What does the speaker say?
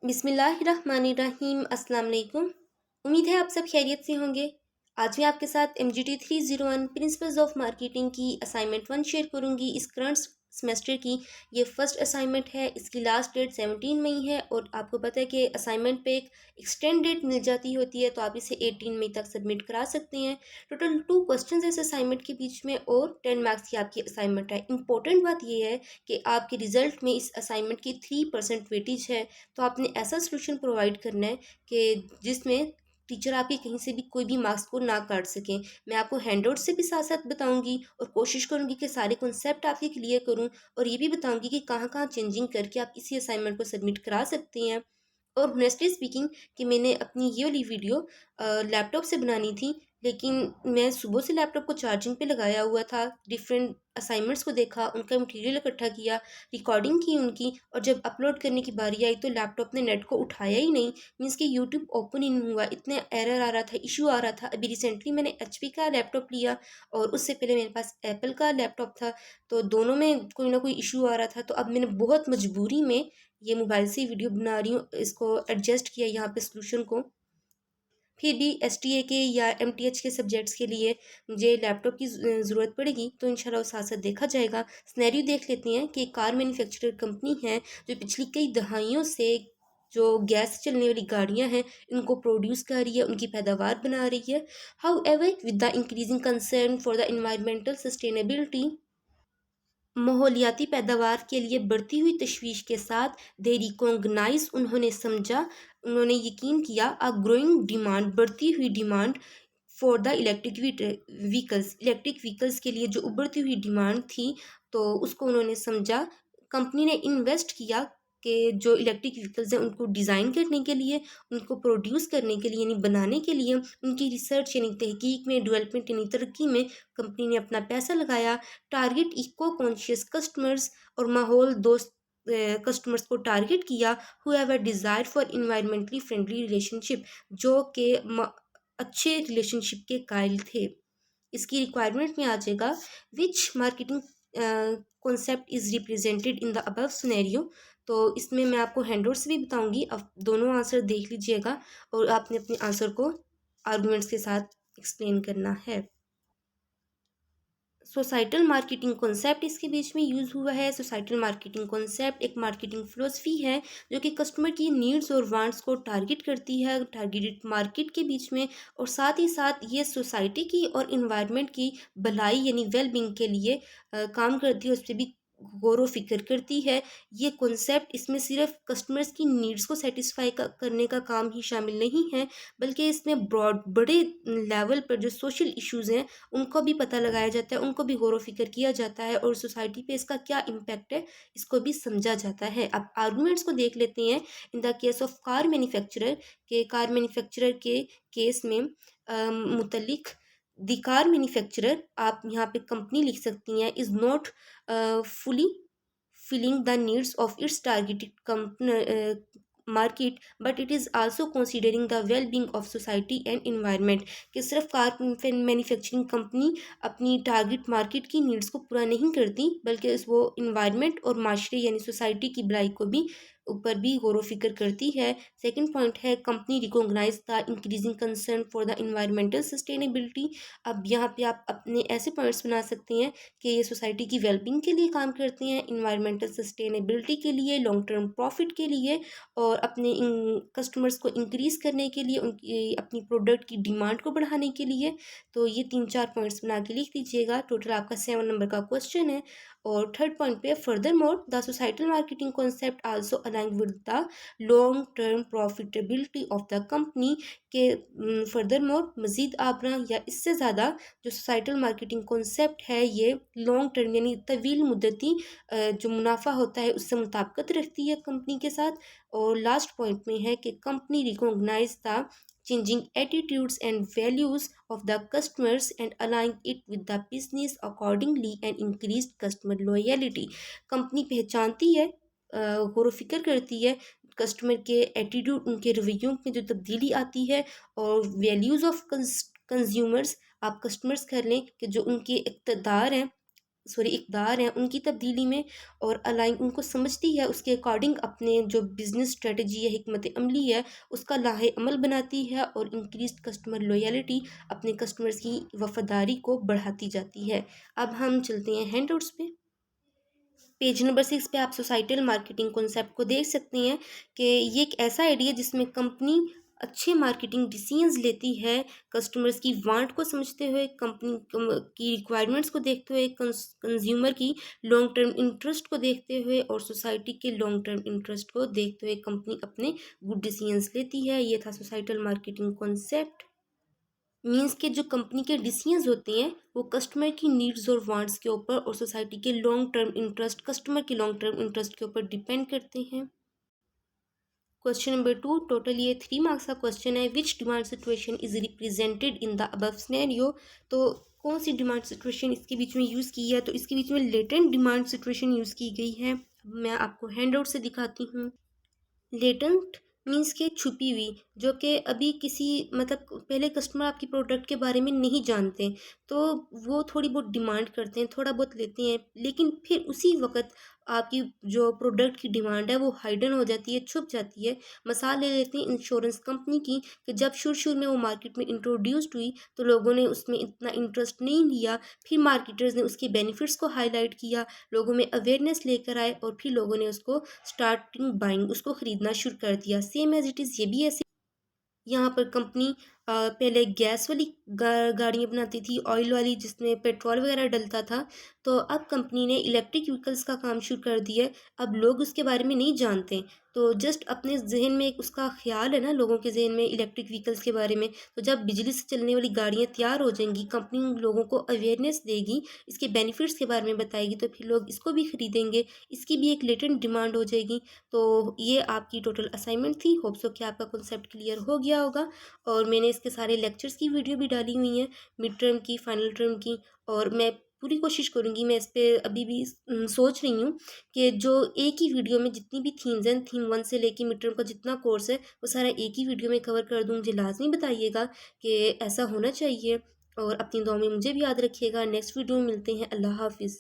बिस्मिल्लाहिर्रहमानिर्रहीम। अस्सलाम वालेकुम। उम्मीद है आप सब खैरियत से होंगे। आज मैं आपके साथ MGT 301 प्रिंसिपल्स ऑफ मार्केटिंग की असाइनमेंट 1 शेयर करूंगी। इस करंट सेमेस्टर की ये फर्स्ट असाइनमेंट है। इसकी लास्ट डेट 17 मई है और आपको पता है कि असाइनमेंट पे एक एक्सटेंड डेट मिल जाती होती है, तो आप इसे 18 मई तक सबमिट करा सकते हैं। टोटल 2 क्वेश्चन है इस असाइनमेंट के बीच में और 10 मार्क्स की आपकी असाइनमेंट है। इंपॉर्टेंट बात यह है कि आपके रिजल्ट में इस असाइनमेंट की 3% वेटेज है, तो आपने ऐसा सोल्यूशन प्रोवाइड करना है कि जिसमें टीचर आपके कहीं से भी कोई भी मार्क्स को ना काट सकें। मैं आपको हैंडआउट से भी साथ साथ बताऊंगी और कोशिश करूंगी कि सारे कॉन्सेप्ट आपके क्लियर करूं, और ये भी बताऊंगी कि कहाँ कहाँ चेंजिंग करके आप इसी असाइनमेंट को सबमिट करा सकते हैं। और ऑनेस्टली स्पीकिंग कि मैंने अपनी ये वाली वीडियो लैपटॉप से बनानी थी, लेकिन मैं सुबह से लैपटॉप को चार्जिंग पे लगाया हुआ था, डिफरेंट असाइनमेंट्स को देखा, उनका मटेरियल इकट्ठा किया, रिकॉर्डिंग की उनकी, और जब अपलोड करने की बारी आई तो लैपटॉप ने नेट को उठाया ही नहीं। मीन्स कि यूट्यूब ओपन ही नहीं हुआ, इतने एरर आ रहा था, इशू आ रहा था। अभी रिसेंटली मैंने HP का लैपटॉप लिया और उससे पहले मेरे पास एप्पल का लैपटॉप था, तो दोनों में कोई ना कोई इशू आ रहा था। तो अब मैंने बहुत मजबूरी में ये मोबाइल से ही वीडियो बना रही हूँ, इसको एडजस्ट किया यहाँ पे सोल्यूशन को। फिर भी STA के या MTH के सब्जेक्ट्स के लिए मुझे लैपटॉप की ज़रूरत पड़ेगी, तो इंशाल्लाह वो साथ साथ देखा जाएगा। सिनेरियो देख लेते हैं कि कार मैन्युफैक्चरर कंपनी है जो पिछली कई दहाइयों से जो गैस से चलने वाली गाड़ियां हैं इनको प्रोड्यूस कर रही है, उनकी पैदावार बना रही है। However with the increasing concern for the environmental sustainability, माहौलियाती पैदावार के लिए बढ़ती हुई तशवीश के साथ दे रिकॉग्नाइज, उन्होंने समझा, उन्होंने यकीन किया अ ग्रोइंग डिमांड, बढ़ती हुई demand for the electric vehicles के लिए जो उभरती हुई डिमांड थी, तो उसको उन्होंने समझा। कंपनी ने इन्वेस्ट किया कि जो इलेक्ट्रिक व्हीकल्स हैं उनको डिज़ाइन करने के लिए, उनको प्रोड्यूस करने के लिए यानी बनाने के लिए, उनकी रिसर्च यानी तहकीक में, डेवलपमेंट यानी तरक्की में कंपनी ने अपना पैसा लगाया। टारगेट इको कॉन्शियस कस्टमर्स, और माहौल दोस्त कस्टमर्स को टारगेट किया। However desire for environmentally friendly relationship, जो कि अच्छे रिलेशनशिप के कायल थे। इसकी रिक्वायरमेंट में आ जाएगा which marketing concept is represented in the above scenario. तो इसमें मैं आपको हैंडआउट से भी बताऊंगी, अब दोनों आंसर देख लीजिएगा और आपने अपने आंसर को आर्गुमेंट्स के साथ एक्सप्लेन करना है। सोसाइटल मार्केटिंग कॉन्सेप्ट इसके बीच में यूज़ हुआ है। सोसाइटल मार्केटिंग कॉन्सेप्ट एक मार्केटिंग फिलोसफी है जो कि कस्टमर की नीड्स और वांट्स को टारगेट करती है टारगेटेड मार्केट के बीच में, और साथ ही साथ ये सोसाइटी की और इन्वायरमेंट की भलाई यानी वेल बींग के लिए काम करती है, उस पर भी गौर व फिक्र करती है। ये कॉन्सेप्ट इसमें सिर्फ कस्टमर्स की नीड्स को सेटिस्फाई करने का काम ही शामिल नहीं है, बल्कि इसमें ब्रॉड बड़े लेवल पर जो सोशल इश्यूज़ हैं उनको भी पता लगाया जाता है, उनको भी गौर व फिक्र किया जाता है, और सोसाइटी पे इसका क्या इम्पैक्ट है इसको भी समझा जाता है। अब आर्गूमेंट्स को देख लेते हैं। In the case of car manufacturer, के कार मैन्युफैक्चरर के केस में मुतलिक द कार मैन्युफैक्चरर, आप यहाँ पे कंपनी लिख सकती हैं, is not fully filling the needs of its targeted market, but it is also considering the well-being of society and environment। कि सिर्फ कार मैन्युफैक्चरिंग कंपनी अपनी टारगेट मार्केट की नीड्स को पूरा नहीं करती, बल्कि वो इन्वायरमेंट और माशरे यानी सोसाइटी की भलाई को भी ऊपर भी गौर व फिक्र करती है। सेकंड पॉइंट है company recognise the increasing concern for the environmental sustainability. अब यहाँ पे आप अपने ऐसे पॉइंट्स बना सकते हैं कि ये सोसाइटी की वेलबींग के लिए काम करती हैं, इन्वायरमेंटल सस्टेनेबिलिटी के लिए, लॉन्ग टर्म प्रॉफिट के लिए, और अपने कस्टमर्स को इंक्रीज़ करने के लिए, उनकी अपनी प्रोडक्ट की डिमांड को बढ़ाने के लिए। तो ये 3-4 पॉइंट्स बना के लिख दीजिएगा। टोटल आपका 7 नंबर का क्वेश्चन है। और थर्ड पॉइंट पे further more the societal marketing concept also align with the long term profitability of the company, के फर्दर मोर मज़ीद आबरा या इससे ज़्यादा जो सोसाइटल मार्केटिंग कॉन्सेप्ट है ये लॉन्ग टर्म यानी तवील मुद्दती जो मुनाफा होता है उससे मुताबिकत रखती है कंपनी के साथ। और लास्ट पॉइंट में है कि company recognise the changing attitudes and values of the customers and align it with the business accordingly and increased customer loyalty। Company पहचानती है, गौर व फिक्र करती है कस्टमर के एटीट्यूड, उनके रवैयों में जो तब्दीली आती है, और वैल्यूज़ ऑफ कंज्यूमर्स, आप कस्टमर्स कर लें कि जो उनके इक़्तिदार हैं सॉरी इक़्तिदार हैं उनकी तब्दीली में, और अलाइन उनको समझती है, उसके अकॉर्डिंग अपने जो बिज़नेस स्ट्रेटजी है, हिकमत अमली है, उसका लाहे अमल बनाती है, और इंक्रीज़्ड कस्टमर लॉयल्टी, अपने कस्टमर्स की वफ़ादारी को बढ़ाती जाती है। अब हम चलते हैं हैंडआउट्स पे। पेज नंबर 6 पे आप सोसाइटल मार्केटिंग कॉन्सेप्ट को देख सकते हैं कि ये एक ऐसा आइडिया जिसमें कंपनी अच्छे मार्केटिंग डिसीजंस लेती है, कस्टमर्स की वांट को समझते हुए, कंपनी की रिक्वायरमेंट्स को देखते हुए, कंज्यूमर की लॉन्ग टर्म इंटरेस्ट को देखते हुए, और सोसाइटी के लॉन्ग टर्म इंटरेस्ट को देखते हुए कंपनी अपने गुड डिसीजंस लेती है। ये था सोसाइटल मार्केटिंग कॉन्सेप्ट। मीन्स के जो कंपनी के डिसीजंस होते हैं वो कस्टमर की नीड्स और वांट्स के ऊपर और सोसाइटी के लॉन्ग टर्म इंटरेस्ट, कस्टमर के लॉन्ग टर्म इंटरेस्ट के ऊपर डिपेंड करते हैं। क्वेश्चन नंबर 2, टोटल ये 3 मार्क्स का क्वेश्चन है। Which demand situation is represented in the above scenario. तो कौन सी डिमांड सिचुएशन इसके बीच में यूज़ की है, तो इसके बीच में लेटेंट डिमांड सिचुएशन यूज़ की गई है। मैं आपको हैंडआउट से दिखाती हूँ। लेटेंट मीन्स के छुपी हुई, जो कि अभी किसी मतलब पहले कस्टमर आपकी प्रोडक्ट के बारे में नहीं जानते, तो वो थोड़ी बहुत डिमांड करते हैं, थोड़ा बहुत लेते हैं, लेकिन फिर उसी वक्त आपकी जो प्रोडक्ट की डिमांड है वो हाइडन हो जाती है, छुप जाती है। मिसाल ले लेते हैं इंश्योरेंस कंपनी की, कि जब शुरू शुरू में वो मार्केट में इंट्रोड्यूस्ड हुई तो लोगों ने उसमें इतना इंटरेस्ट नहीं लिया, फिर मार्केटर्स ने उसके बेनिफिट्स को हाईलाइट किया, लोगों में अवेयरनेस लेकर आए, और फिर लोगों ने उसको स्टार्टिंग बाइंग, उसको ख़रीदना शुरू कर दिया। सेम एज़ इट इज़ ये भी ऐसे यहाँ पर कंपनी पहले गैस वाली गाड़ियाँ बनाती थी, ऑयल वाली जिसमें पेट्रोल वगैरह डलता था, तो अब कंपनी ने इलेक्ट्रिक व्हीकल्स का काम शुरू कर दिया है। अब लोग उसके बारे में नहीं जानते, तो जस्ट अपने जहन में एक उसका ख्याल है ना, लोगों के जहन में इलेक्ट्रिक व्हीकल्स के बारे में, तो जब बिजली से चलने वाली गाड़ियाँ तैयार हो जाएंगी, कंपनी उन लोगों को अवेयरनेस देगी, इसके बेनिफिट्स के बारे में बताएगी, तो फिर लोग इसको भी खरीदेंगे, इसकी भी एक लेटेंट डिमांड हो जाएगी। तो ये आपकी टोटल असाइनमेंट थी। होप सो कि आपका कॉन्सेप्ट क्लियर हो गया होगा, और मैंने इसके सारे लेक्चर्स की वीडियो भी डाली हुई हैं, मिड टर्म की, फाइनल टर्म की, और मैं पूरी कोशिश करूँगी, मैं इस पे अभी भी सोच रही हूँ कि जो एक ही वीडियो में जितनी भी थीम्स हैं, थीम 1 से लेके मिड टर्म का जितना कोर्स है वो सारा एक ही वीडियो में कवर कर दूँ। मुझे लाज़मी बताइएगा कि ऐसा होना चाहिए, और अपनी दुआ में मुझे भी याद रखिएगा। नेक्स्ट वीडियो में मिलते हैं। अल्लाह हाफ़िज़।